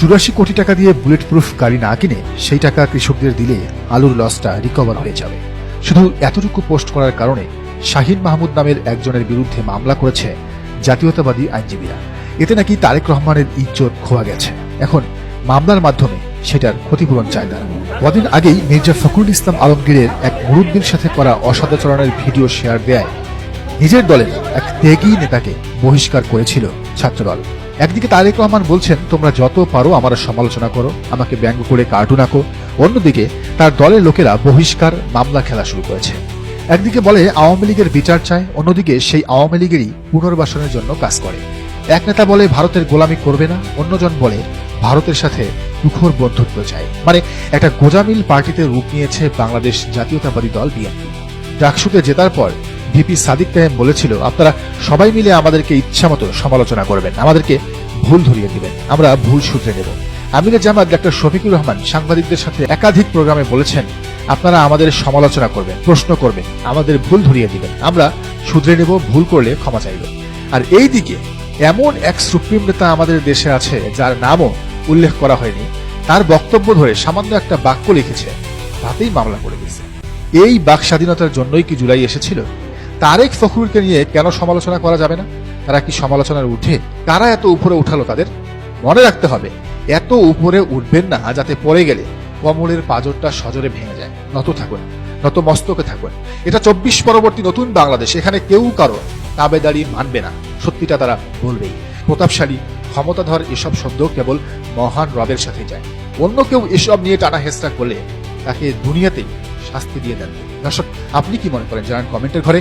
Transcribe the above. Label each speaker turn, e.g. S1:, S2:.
S1: 84 কোটি টাকা দিয়ে বুলেট প্রুফ গাড়ি না কিনে সেই টাকা কৃষকদের দিলে আলুর লসটা রিকভার হয়ে যাবে। শুধু এতটুকু পোস্ট করার কারণে শাহিন মাহমুদ নামের একজনের বিরুদ্ধে মামলা করেছে জাতীয়তাবাদী আইনজীবীরা। এতে নাকি তারেক রহমানের ইজ্জত খোয়া গেছে। এখন মামলার মাধ্যমে সেটার ক্ষতিপূরণ চায় তারা। কদিন আগেই মির্জা ফখরুল ইসলাম আলমগীরের এক মুরব্বির সাথে করা অসদাচরণের ভিডিও শেয়ার দেয় নিজের দলের এক ত্যাগী নেতাকে বহিষ্কার করেছিল ছাত্রদল। একদিকে তারেক রহমান বলছেন, তোমরা যত পারো আমার সমালোচনা করো, আমাকে ব্যঙ্গ করে কার্টুন আঁকো। অন্যদিকে তার দলের লোকেরা বহিষ্কার মামলা খেলা শুরু করেছে। একদিকে বলে আওয়ামী লীগের বিচার চায়, অন্যদিকে সেই আওয়ামী লীগেরই পুনর্বাসনের জন্য কাজ করে। এক নেতা বলে ভারতের গোলামি করবে না, অন্যজন বলে ভারতের সাথে তুখোর বন্ধুত্ব চায়। মানে একটা গোজামিল পার্টিতে রূপ নিয়েছে বাংলাদেশ জাতীয়তাবাদী দল বিএনপি। ডাকসুতে জেতার পর ভিপি সাদিক কায়েম বলেছিল, আপনারা সবাই মিলে আমাদেরকে ইচ্ছামতো সমালোচনা করবেন, আমাদেরকে ভুল ধরিয়ে দিবেন, আমরা ভুল শুধরে নেব। আমিরে জামাত ডাক্তার শফিকুর রহমান সাংবাদিকদের সাথে একাধিক প্রোগ্রামে বলেছেন, আপনারা আমাদের সমালোচনা করবেন, প্রশ্ন করবেন, আমাদের ভুল ধরিয়ে দিবেন, আমরা শুধরে নেব, ভুল করলে ক্ষমা চাইব। আর এই দিকে এমন এক সুপ্রিম নেতা আমাদের দেশে আছে যার নামও উল্লেখ করা হয়নি, তার বক্তব্য ধরে সামান্য একটা বাক্য লিখেছে, তাতেই মামলা করে দিয়েছে। এই বাক স্বাধীনতার জন্যই কি জুলাই এসেছিল? তারেক ফখরুলকে নিয়ে কেন সমালোচনা করা যাবে না? তারা কি সমালোচনার উঠে? কারা এত উপরে উঠালো তাদের? মনে রাখতে হবে, এত উপরে উঠবেন না যাতে পড়ে গেলে কমলের পাঁজরটা সজোরে ভেঙে যায়। নত থাকুন, নত মস্তকে থাকুন। এটা 24 পরবর্তী নতুন বাংলাদেশ। এখানে কেউ কারো তাবেদারি মানবে না, সত্যিটা তারা বলবেই। প্রতাপশালী, ক্ষমতাধর এসব শব্দ কেবল মহান রবের সাথে যায়। অন্য কেউ এসব নিয়ে টানা হেঁচড়া করলে তাকে দুনিয়াতেই শাস্তি দিয়ে দেন। দর্শক, আপনি কি মনে করেন জানান কমেন্টের ঘরে।